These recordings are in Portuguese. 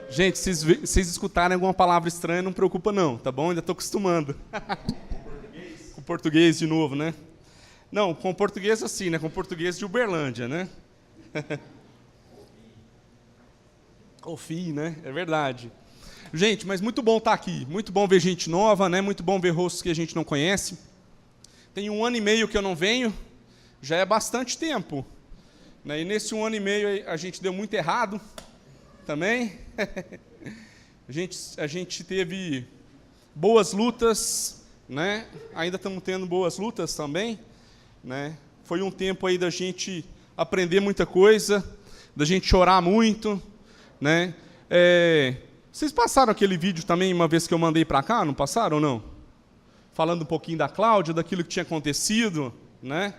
Gente, se vocês escutarem alguma palavra estranha, não preocupa não, tá bom? Ainda estou acostumando. Com português de novo, né? Não, com português assim, né? Com português de Uberlândia, né? Confie, né? É verdade. Gente, mas muito bom estar aqui. Muito bom ver gente nova, né? Muito bom ver rostos que a gente não conhece. Tem 1 ano e meio que eu não venho. Já é bastante tempo. Né? E nesse 1 ano e meio a gente deu muito errado também. A gente teve boas lutas, né? Ainda estamos tendo boas lutas também, né? Foi um tempo aí da gente aprender muita coisa, da gente chorar muito, né? Vocês passaram aquele vídeo também uma vez que eu mandei para cá, não passaram ou não? Falando um pouquinho da Cláudia, daquilo que tinha acontecido, né?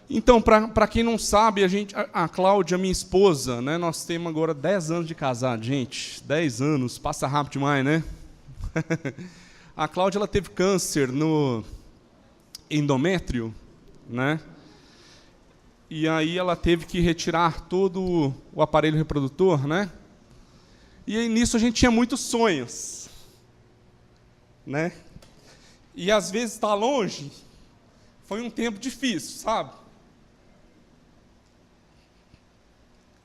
Então, para quem não sabe, a Cláudia, minha esposa, né, nós temos agora 10 anos de casado, gente. 10 anos, passa rápido demais, né? A Cláudia, ela teve câncer no endométrio, né? E aí ela teve que retirar todo o aparelho reprodutor, né? E aí, nisso a gente tinha muitos sonhos, né? E às vezes estar longe foi um tempo difícil, sabe?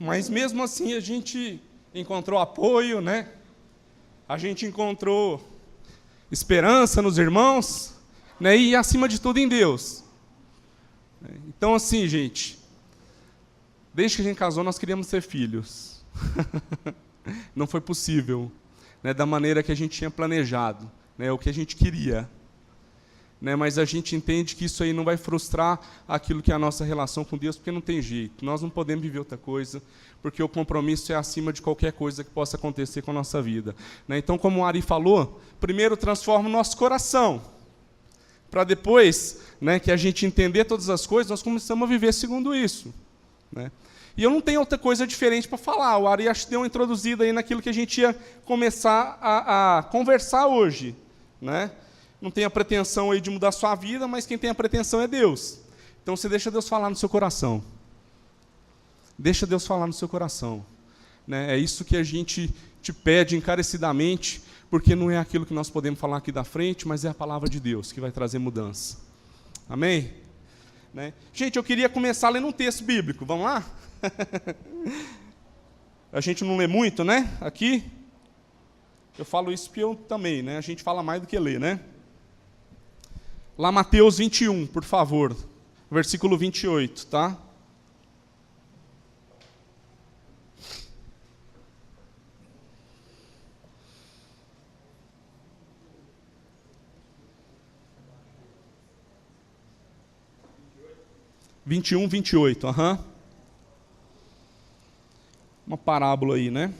Mas mesmo assim a gente encontrou apoio, né? A gente encontrou esperança nos irmãos, né? E acima de tudo em Deus. Então assim, gente, desde que a gente casou nós queríamos ter filhos. Não foi possível, né? Da maneira que a gente tinha planejado, né? O que a gente queria. Né, mas a gente entende que isso aí não vai frustrar aquilo que é a nossa relação com Deus, porque não tem jeito. Nós não podemos viver outra coisa, porque o compromisso é acima de qualquer coisa que possa acontecer com a nossa vida. Né, então, como o Ari falou, primeiro transforma o nosso coração, para depois, né, que a gente entender todas as coisas, nós começamos a viver segundo isso. Né. E eu não tenho outra coisa diferente para falar. O Ari acho que deu uma introduzida aí naquilo que a gente ia começar a conversar hoje. Né. Não tem a pretensão aí de mudar a sua vida, mas quem tem a pretensão é Deus. Então você deixa Deus falar no seu coração. Deixa Deus falar no seu coração. Né? É isso que a gente te pede encarecidamente, porque não é aquilo que nós podemos falar aqui da frente, mas é a palavra de Deus que vai trazer mudança. Amém? Né? Gente, eu queria começar lendo um texto bíblico. Vamos lá? A gente não lê muito, né? Aqui. Eu falo isso porque eu também, né? A gente fala mais do que lê, né? Lá Mateus 21, por favor, versículo 28, tá? Vinte e um, 28, aham. Uma parábola aí, né?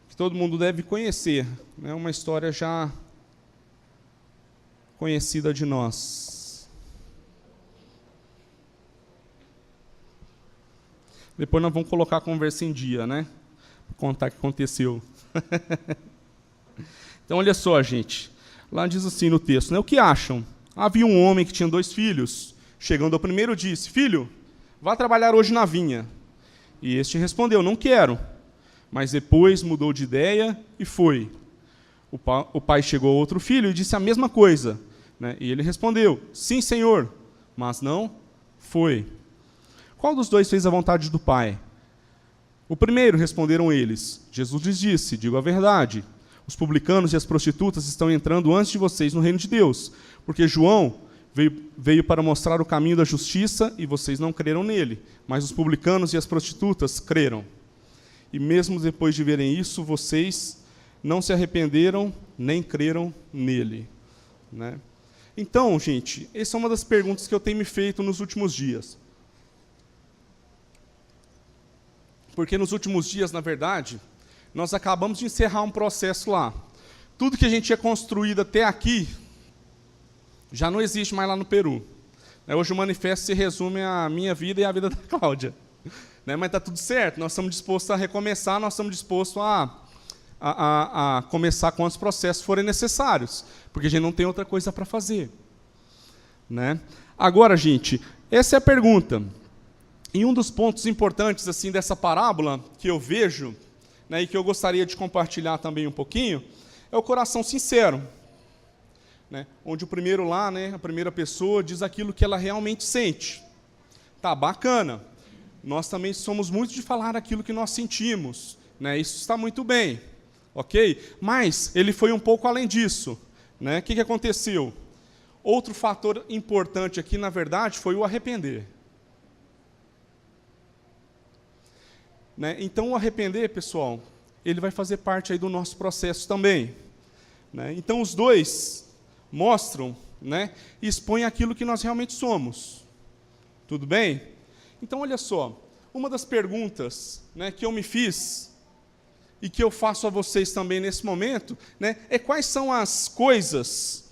Que todo mundo deve conhecer, né? Uma história já conhecida de nós. Depois nós vamos colocar a conversa em dia, né? Para contar o que aconteceu. Então, olha só, gente. Lá diz assim no texto, né? O que acham? Havia um homem que tinha 2 filhos. Chegando ao primeiro, disse: Filho, vá trabalhar hoje na vinha. E este respondeu: Não quero. Mas depois mudou de ideia e foi. O pai chegou ao outro filho e disse a mesma coisa. Né? E ele respondeu: Sim, senhor, mas não foi. Qual dos 2 fez a vontade do pai? O primeiro, responderam eles. Jesus lhes disse: Digo a verdade, os publicanos e as prostitutas estão entrando antes de vocês no reino de Deus, porque João veio para mostrar o caminho da justiça e vocês não creram nele, mas os publicanos e as prostitutas creram. E mesmo depois de verem isso, vocês não se arrependeram nem creram nele. Né? Então, gente, essa é uma das perguntas que eu tenho me feito nos últimos dias. Porque nos últimos dias, na verdade, nós acabamos de encerrar um processo lá. Tudo que a gente tinha construído até aqui já não existe mais lá no Peru. Hoje o manifesto se resume à minha vida e à vida da Cláudia. Mas está tudo certo, nós estamos dispostos a recomeçar, nós estamos dispostos a começar quantos processos forem necessários, porque a gente não tem outra coisa para fazer. Agora, gente, essa é a pergunta. E um dos pontos importantes assim dessa parábola que eu vejo, né, e que eu gostaria de compartilhar também um pouquinho, é o coração sincero, né, onde o primeiro lá, né, a primeira pessoa diz aquilo que ela realmente sente. Tá, bacana. Nós também somos muito de falar aquilo que nós sentimos, né, isso está muito bem, ok? Mas ele foi um pouco além disso, né? O que aconteceu? Outro fator importante aqui, na verdade, foi o arrepender. Né? Então, o arrepender, pessoal, ele vai fazer parte aí do nosso processo também. Né? Então, os dois mostram, né, e expõem aquilo que nós realmente somos. Tudo bem? Então, olha só, uma das perguntas, né, que eu me fiz, e que eu faço a vocês também nesse momento, né, é quais são as coisas,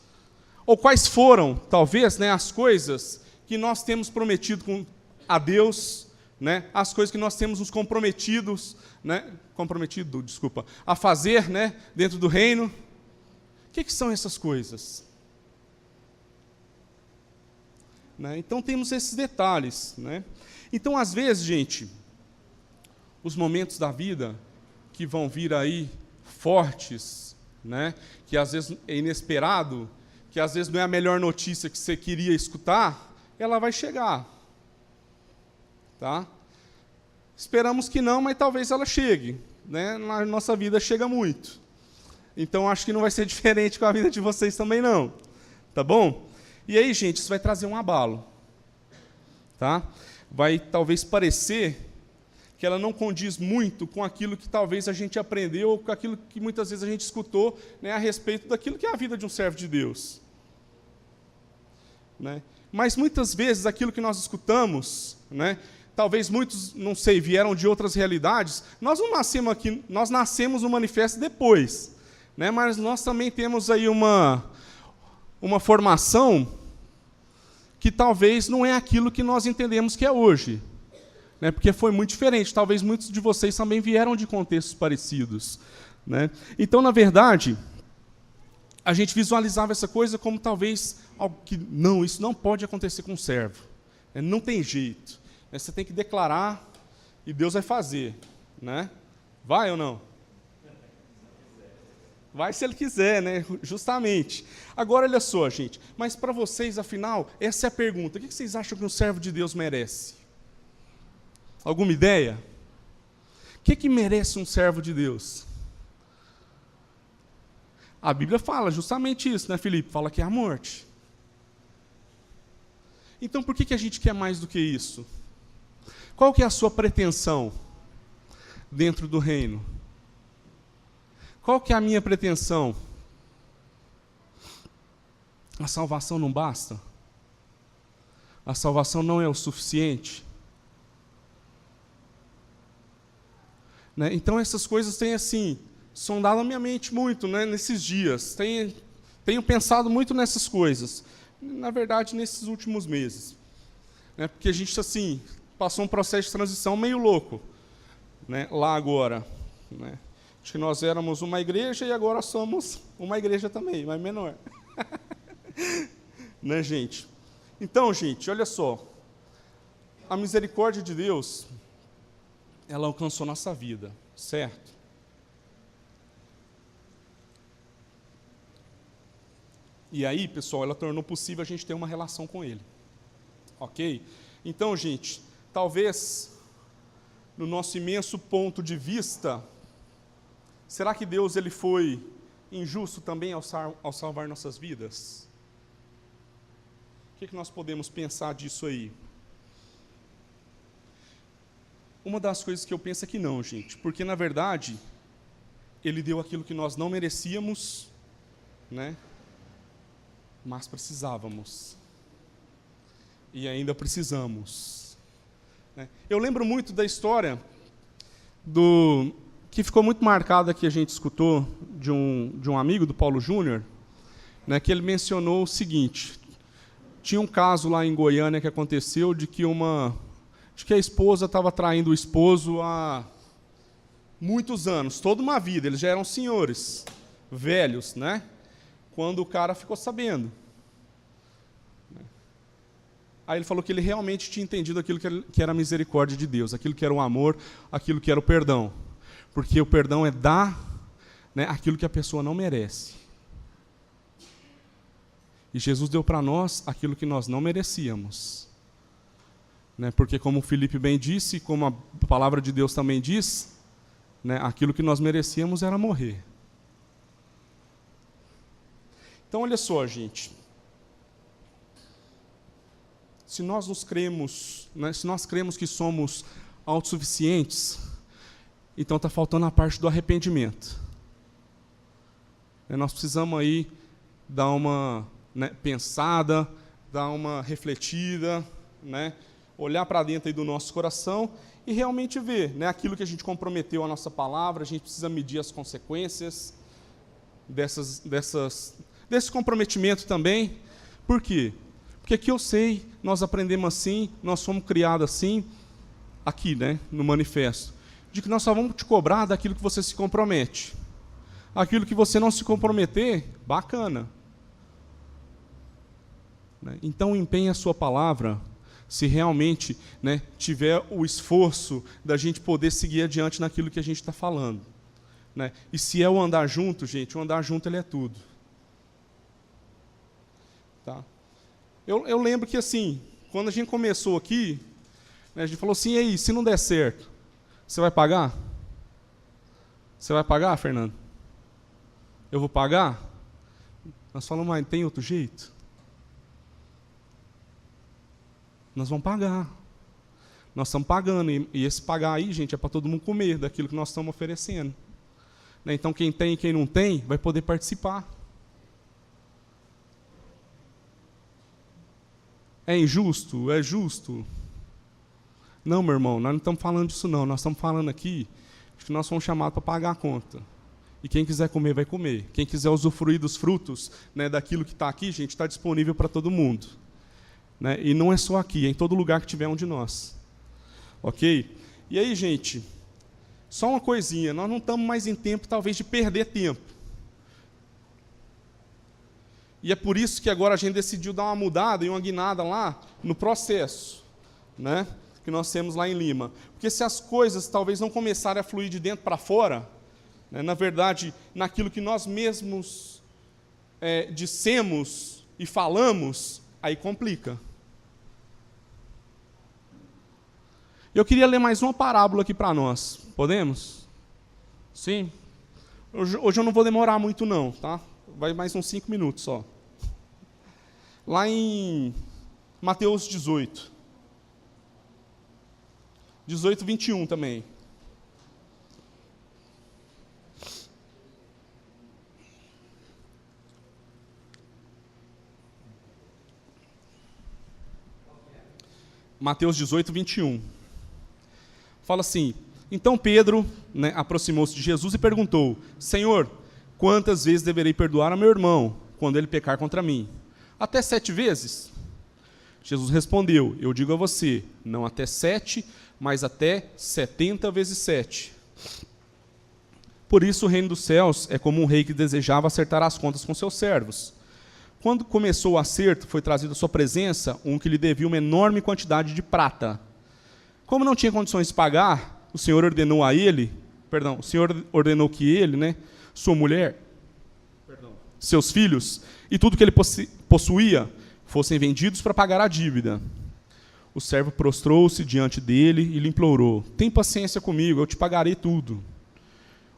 ou quais foram, talvez, né, as coisas que nós temos prometido a Deus, né, as coisas que nós temos nos comprometido, a fazer, né, dentro do reino. O que são essas coisas? Né, então temos esses detalhes. Né? Então, às vezes, gente, os momentos da vida que vão vir aí fortes, né, que às vezes é inesperado, que às vezes não é a melhor notícia que você queria escutar, ela vai chegar. Tá? Esperamos que não, mas talvez ela chegue. Né? Na nossa vida chega muito. Então, acho que não vai ser diferente com a vida de vocês também, não. Tá bom? E aí, gente, isso vai trazer um abalo. Tá? Vai talvez parecer que ela não condiz muito com aquilo que talvez a gente aprendeu, ou com aquilo que muitas vezes a gente escutou, né, a respeito daquilo que é a vida de um servo de Deus. Né? Mas, muitas vezes, aquilo que nós escutamos, né, talvez muitos, não sei, vieram de outras realidades. Nós não nascemos aqui, nós nascemos no manifesto depois, né? Mas nós também temos aí uma formação que talvez não é aquilo que nós entendemos que é hoje, né? Porque foi muito diferente. Talvez muitos de vocês também vieram de contextos parecidos, né? Então, na verdade, a gente visualizava essa coisa como talvez algo que, não, isso não pode acontecer com um servo, né? Não tem jeito. Você tem que declarar e Deus vai fazer, né? Vai ou não? Vai se Ele quiser, né? Justamente. Agora, olha só, gente. Mas para vocês, afinal, essa é a pergunta. O que vocês acham que um servo de Deus merece? Alguma ideia? O que merece um servo de Deus? A Bíblia fala justamente isso, né, Felipe? Fala que é a morte. Então, por que a gente quer mais do que isso? Qual que é a sua pretensão dentro do reino? Qual que é a minha pretensão? A salvação não basta? A salvação não é o suficiente? Né? Então, essas coisas têm, assim, sondado a minha mente muito, né, nesses dias. Tenho pensado muito nessas coisas. Na verdade, nesses últimos meses. Né? Porque a gente, assim, passou um processo de transição meio louco, né, lá agora. Né? Acho que nós éramos uma igreja e agora somos uma igreja também, mas menor. Né, gente? Então, gente, olha só. A misericórdia de Deus, ela alcançou nossa vida, certo? E aí, pessoal, ela tornou possível a gente ter uma relação com Ele. Ok? Então, gente, talvez, no nosso imenso ponto de vista, será que Deus ele foi injusto também ao salvar nossas vidas? O que nós podemos pensar disso aí? Uma das coisas que eu penso é que não, gente, porque, na verdade, Ele deu aquilo que nós não merecíamos, né? Mas precisávamos. E ainda precisamos. Né? Eu lembro muito da história que ficou muito marcada, que a gente escutou de um amigo do Paulo Júnior, né, que ele mencionou o seguinte: tinha um caso lá em Goiânia que aconteceu de que a esposa estava traindo o esposo há muitos anos, toda uma vida, eles já eram senhores, velhos, né? Quando o cara ficou sabendo. Aí ele falou que ele realmente tinha entendido aquilo que era a misericórdia de Deus, aquilo que era o amor, aquilo que era o perdão. Porque o perdão é dar, né, aquilo que a pessoa não merece. E Jesus deu para nós aquilo que nós não merecíamos. Né, porque como o Felipe bem disse, como a palavra de Deus também diz, né, aquilo que nós merecíamos era morrer. Então olha só, gente. Se nós cremos, né, se nós cremos que somos autossuficientes, então está faltando a parte do arrependimento. Nós precisamos aí dar uma, né, pensada, dar uma refletida, né, olhar para dentro aí do nosso coração e realmente ver, né, aquilo que a gente comprometeu a nossa palavra. A gente precisa medir as consequências desse comprometimento também. Por quê? Porque aqui eu sei, nós aprendemos assim, nós fomos criados assim, aqui, né, no manifesto, de que nós só vamos te cobrar daquilo que você se compromete. Aquilo que você não se comprometer, bacana. Então empenhe a sua palavra, se realmente, né, tiver o esforço da gente poder seguir adiante naquilo que a gente está falando. Né? E se é o andar junto, gente, o andar junto ele é tudo. Tá? Eu lembro que, assim, quando a gente começou aqui, né, a gente falou assim, e aí, se não der certo, você vai pagar? Você vai pagar, Fernando? Eu vou pagar? Nós falamos, mas tem outro jeito? Nós vamos pagar. Nós estamos pagando, e esse pagar aí, gente, é para todo mundo comer daquilo que nós estamos oferecendo. Né, então, quem tem e quem não tem, vai poder participar. É injusto? É justo? Não, meu irmão, nós não estamos falando disso não. Nós estamos falando aqui que nós somos chamados para pagar a conta. E quem quiser comer, vai comer. Quem quiser usufruir dos frutos, né, daquilo que está aqui, gente, está disponível para todo mundo. Né? E não é só aqui, é em todo lugar que tiver um de nós. Ok? E aí, gente, só uma coisinha. Nós não estamos mais em tempo, talvez, de perder tempo. E é por isso que agora a gente decidiu dar uma mudada e uma guinada lá no processo, né, que nós temos lá em Lima. Porque se as coisas talvez não começarem a fluir de dentro para fora, né, na verdade, naquilo que nós mesmos dissemos e falamos, aí complica. Eu queria ler mais uma parábola aqui para nós. Podemos? Sim? Hoje eu não vou demorar muito não, tá? Vai mais uns 5 minutos só. Lá em Mateus 18. 18, 21 também. Mateus 18, 21. Fala assim, então Pedro, né, aproximou-se de Jesus e perguntou, Senhor, quantas vezes deverei perdoar a meu irmão, quando ele pecar contra mim? Até 7 vezes? Jesus respondeu, eu digo a você, não até 7, mas até 70 vezes 7. Por isso o reino dos céus é como um rei que desejava acertar as contas com seus servos. Quando começou o acerto, foi trazido à sua presença um que lhe devia uma enorme quantidade de prata. Como não tinha condições de pagar, o Senhor ordenou que ele, né, sua mulher, seus filhos e tudo que ele possuía fossem vendidos para pagar a dívida. O servo prostrou-se diante dele e lhe implorou, tem paciência comigo, eu te pagarei tudo.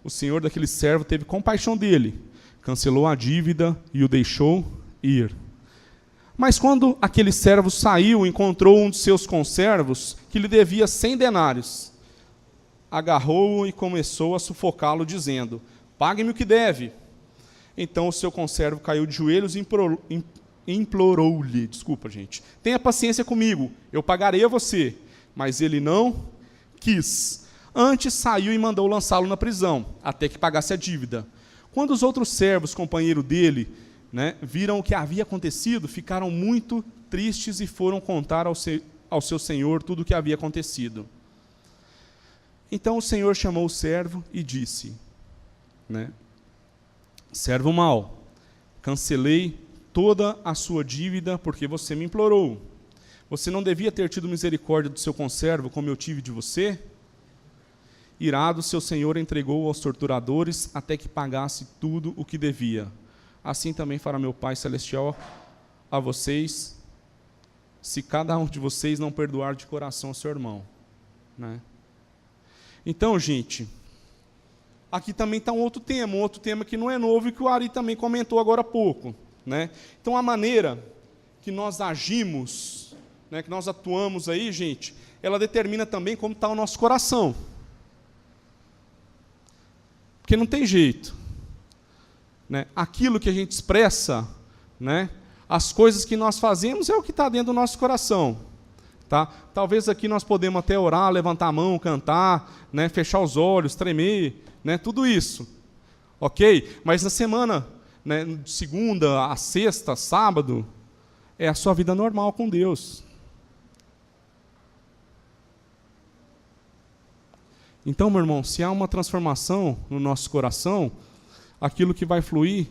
O senhor daquele servo teve compaixão dele, cancelou a dívida e o deixou ir. Mas quando aquele servo saiu, encontrou um de seus conservos que lhe devia 100 denários. Agarrou-o e começou a sufocá-lo, dizendo, pague-me o que deve. Então o seu conservo caiu de joelhos e implorou-lhe, tenha paciência comigo, eu pagarei a você. Mas ele não quis. Antes saiu e mandou lançá-lo na prisão, até que pagasse a dívida. Quando os outros servos, companheiro dele, né, viram o que havia acontecido, ficaram muito tristes e foram contar ao seu senhor tudo o que havia acontecido. Então o senhor chamou o servo e disse, né, servo mau, cancelei toda a sua dívida porque você me implorou. Você não devia ter tido misericórdia do seu conservo, como eu tive de você? Irado, seu senhor entregou aos torturadores até que pagasse tudo o que devia. Assim também fará meu Pai Celestial a vocês, se cada um de vocês não perdoar de coração o seu irmão. Né? Então, gente, aqui também está um outro tema que não é novo e que o Ari também comentou agora há pouco. Né? Então, a maneira que nós agimos, né, que nós atuamos aí, gente, ela determina também como está o nosso coração. Porque não tem jeito. Né? Aquilo que a gente expressa, né, as coisas que nós fazemos é o que está dentro do nosso coração. Tá? Talvez aqui nós podemos até orar, levantar a mão, cantar, né, fechar os olhos, tremer, né, tudo isso. Ok? Mas na semana, né, de segunda a sexta, sábado, é a sua vida normal com Deus. Então, meu irmão, se há uma transformação no nosso coração, aquilo que vai fluir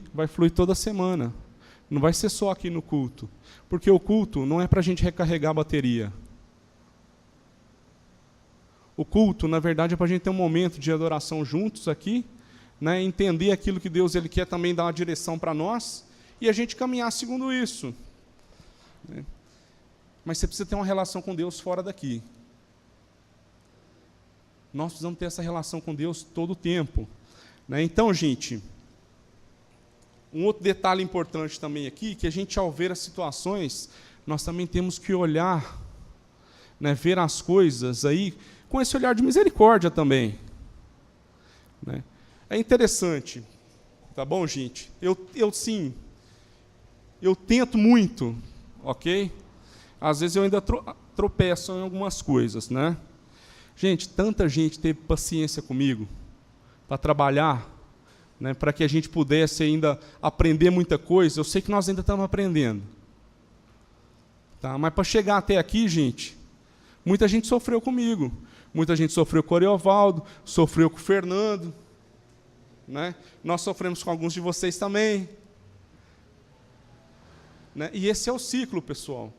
toda semana. Não vai ser só aqui no culto. Porque o culto não é para a gente recarregar a bateria. O culto, na verdade, é para a gente ter um momento de adoração juntos aqui, né, entender aquilo que Deus ele quer também dar uma direção para nós, e a gente caminhar segundo isso. Né? Mas você precisa ter uma relação com Deus fora daqui. Nós precisamos ter essa relação com Deus todo o tempo. Né? Então, gente, um outro detalhe importante também aqui, que a gente, ao ver as situações, nós também temos que olhar, né, ver as coisas aí, com esse olhar de misericórdia também. Né? É interessante, tá bom, gente? Sim, eu tento muito, ok? Às vezes eu ainda tropeço em algumas coisas, né? Gente, tanta gente teve paciência comigo para trabalhar, né, para que a gente pudesse ainda aprender muita coisa. Eu sei que nós ainda estamos aprendendo. Tá? Mas para chegar até aqui, gente, muita gente sofreu comigo. Muita gente sofreu com o Ariovaldo, sofreu com o Fernando. Né? Nós sofremos com alguns de vocês também. Né? E esse é o ciclo, pessoal.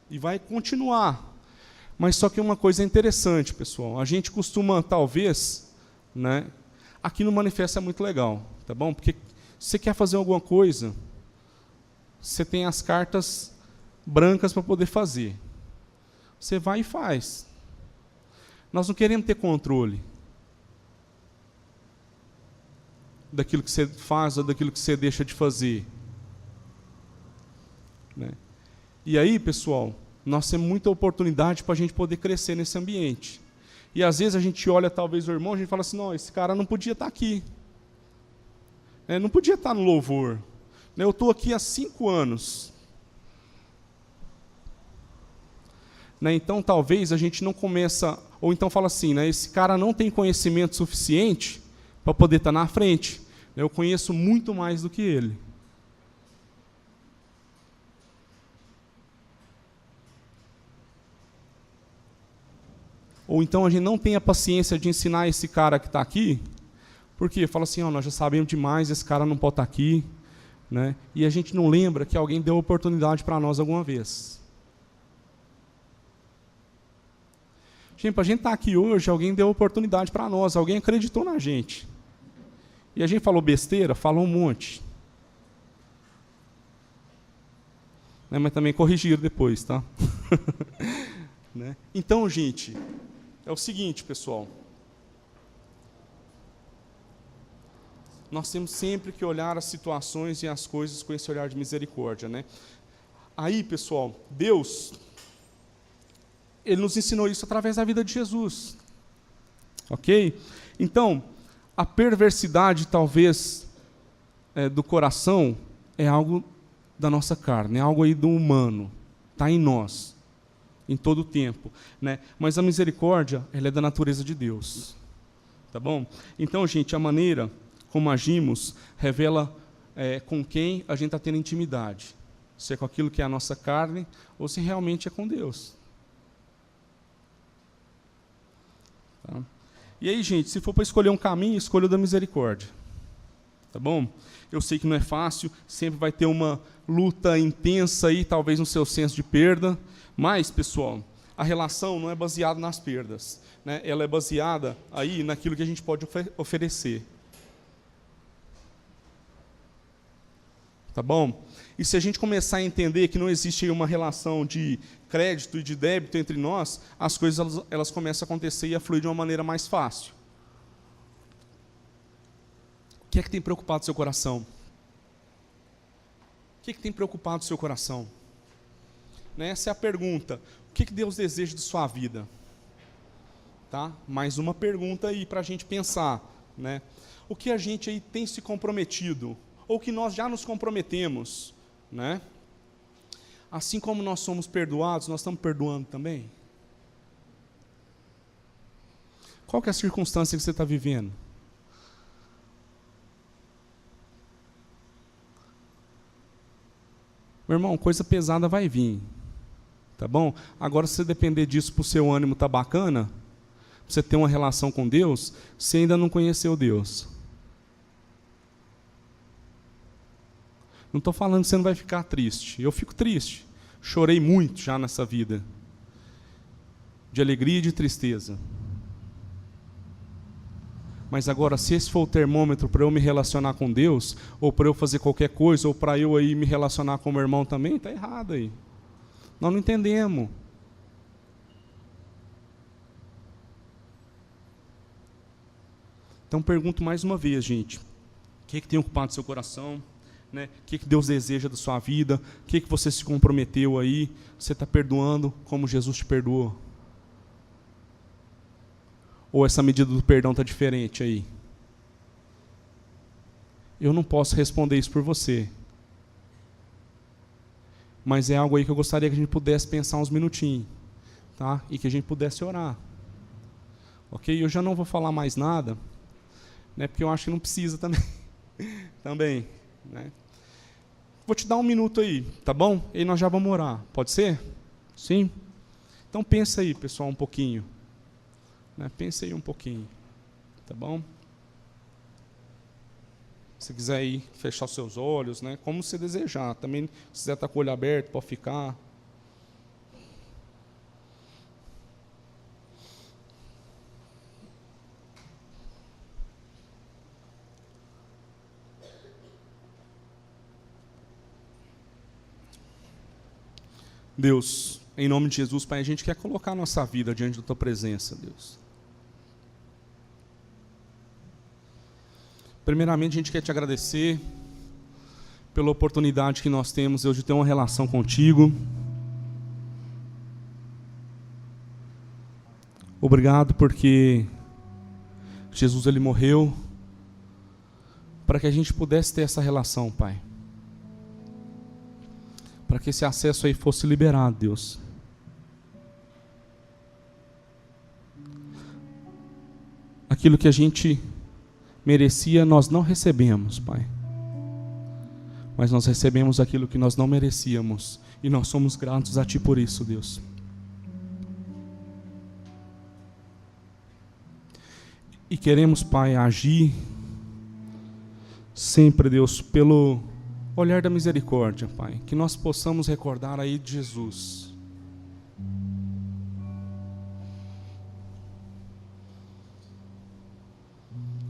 E vai continuar. Mas só que uma coisa interessante, pessoal. A gente costuma, talvez, né, aqui no manifesto é muito legal, tá bom? Porque se você quer fazer alguma coisa, você tem as cartas brancas para poder fazer. Você vai e faz. Nós não queremos ter controle daquilo que você faz ou daquilo que você deixa de fazer. Né? E aí, pessoal, nós temos muita oportunidade para a gente poder crescer nesse ambiente. E às vezes a gente olha talvez o irmão, a gente fala assim, não, esse cara não podia estar aqui. Não podia estar no louvor. Eu estou aqui há 5 anos. Então talvez a gente não começa, ou então fala assim, esse cara não tem conhecimento suficiente para poder estar na frente. Eu conheço muito mais do que ele. Ou então a gente não tem a paciência de ensinar esse cara que está aqui, porque fala assim, nós já sabemos demais, esse cara não pode estar aqui. Né? E a gente não lembra que alguém deu oportunidade para nós alguma vez. Gente, para a gente estar aqui hoje, alguém deu oportunidade para nós, alguém acreditou na gente. E a gente falou besteira, falou um monte. Né? Mas também corrigiram depois, tá? Né? Então, gente, é o seguinte, pessoal. Nós temos sempre que olhar as situações e as coisas com esse olhar de misericórdia. Né? Aí, pessoal, Deus, Ele nos ensinou isso através da vida de Jesus. Ok? Então, a perversidade, talvez, do coração, é algo da nossa carne, é algo aí do humano, está em nós, em todo o tempo. Né? Mas a misericórdia, ela é da natureza de Deus. Tá bom? Então, gente, a maneira como agimos revela com quem a gente está tendo intimidade. Se é com aquilo que é a nossa carne, ou se realmente é com Deus. Tá? E aí, gente, se for para escolher um caminho, escolha o da misericórdia. tá bom? Eu sei que não é fácil, sempre vai ter uma luta intensa aí, talvez no seu senso de perda, mas, pessoal, a relação não é baseada nas perdas, né? Ela é baseada aí naquilo que a gente pode oferecer. Tá bom? E se a gente começar a entender que não existe aí uma relação de crédito e de débito entre nós, as coisas elas começam a acontecer e a fluir de uma maneira mais fácil. O que é que tem preocupado o seu coração? O que é que tem preocupado o seu coração? Essa é a pergunta. O que Deus deseja de sua vida? Tá? Mais uma pergunta aí para a gente pensar, né? O que a gente aí tem se comprometido? Ou que nós já nos comprometemos, né? Assim como nós somos perdoados, nós estamos perdoando também? Qual que é a circunstância que você está vivendo? Meu irmão, coisa pesada vai vir, tá bom? Agora, se você depender disso para o seu ânimo estar bacana, pra você ter uma relação com Deus, você ainda não conheceu Deus. Não estou falando que você não vai ficar triste. Eu fico triste. Chorei muito já nessa vida. De alegria e de tristeza. Mas agora, se esse for o termômetro para eu me relacionar com Deus, ou para eu fazer qualquer coisa, ou para eu aí me relacionar com o meu irmão também, está errado aí. Nós não entendemos. Então pergunto mais uma vez, gente. O que tem ocupado seu coração? Né? O que Deus deseja da sua vida? O que você se comprometeu aí? Você está perdoando como Jesus te perdoou? Ou essa medida do perdão está diferente aí? Eu não posso responder isso por você. Mas é algo aí que eu gostaria que a gente pudesse pensar uns minutinhos. Tá? E que a gente pudesse orar. Ok? Eu já não vou falar mais nada, né? Porque eu acho que não precisa também. Também. Né? Vou te dar um minuto aí, tá bom? E nós já vamos orar. Pode ser? Sim? Então pensa aí, pessoal, um pouquinho. Né? Pensa aí um pouquinho. Tá bom? Se quiser ir fechar os seus olhos, né? Como você desejar. Também, se quiser estar com o olho aberto, pode ficar. Deus, em nome de Jesus, Pai, a gente quer colocar a nossa vida diante da Tua presença, Deus. Primeiramente, a gente quer Te agradecer pela oportunidade que nós temos, Deus, de ter uma relação contigo. Obrigado porque Jesus, Ele morreu para que a gente pudesse ter essa relação, Pai. Para que esse acesso aí fosse liberado, Deus. Aquilo que a gente merecia, nós não recebemos, Pai. Mas nós recebemos aquilo que nós não merecíamos. E nós somos gratos a Ti por isso, Deus. E queremos, Pai, agir sempre, Deus, pelo olhar da misericórdia, Pai, que nós possamos recordar aí de Jesus.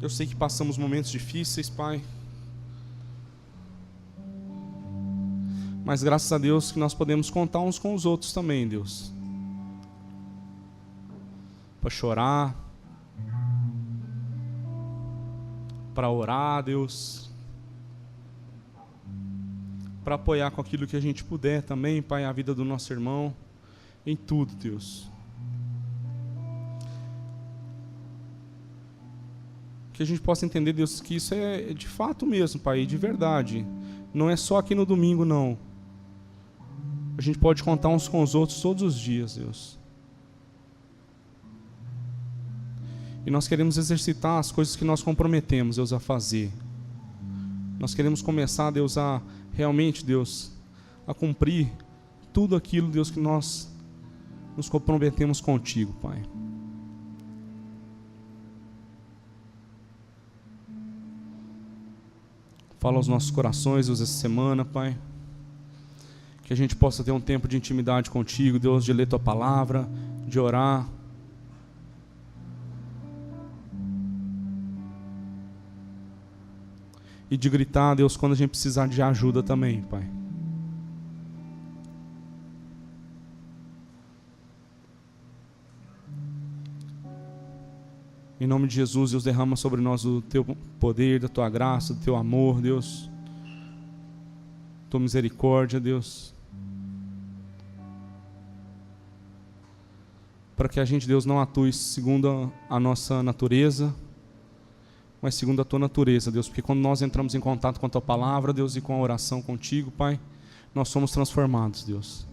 Eu sei que passamos momentos difíceis, Pai, mas graças a Deus que nós podemos contar uns com os outros também, Deus, para chorar, para orar, Deus, para apoiar com aquilo que a gente puder também, Pai, a vida do nosso irmão, em tudo, Deus. Que a gente possa entender, Deus, que isso é de fato mesmo, Pai, de verdade. Não é só aqui no domingo, não. A gente pode contar uns com os outros todos os dias, Deus. E nós queremos exercitar as coisas que nós comprometemos, Deus, a fazer. Nós queremos começar, Deus, a realmente, Deus, a cumprir tudo aquilo, Deus, que nós nos comprometemos contigo, Pai. Fala aos nossos corações, Deus, essa semana, Pai. Que a gente possa ter um tempo de intimidade contigo, Deus, de ler Tua palavra, de orar. E de gritar, Deus, quando a gente precisar de ajuda também, Pai. Em nome de Jesus, Deus, derrama sobre nós o Teu poder, da Tua graça, do Teu amor, Deus. Tua misericórdia, Deus. Para que a gente, Deus, não atue segundo a nossa natureza, mas segundo a Tua natureza, Deus. Porque quando nós entramos em contato com a Tua palavra, Deus, e com a oração contigo, Pai, nós somos transformados, Deus.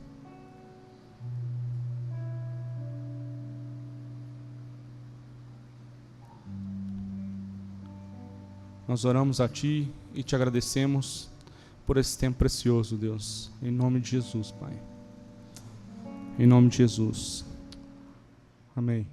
Nós oramos a Ti e Te agradecemos por esse tempo precioso, Deus. Em nome de Jesus, Pai. Em nome de Jesus. Amém.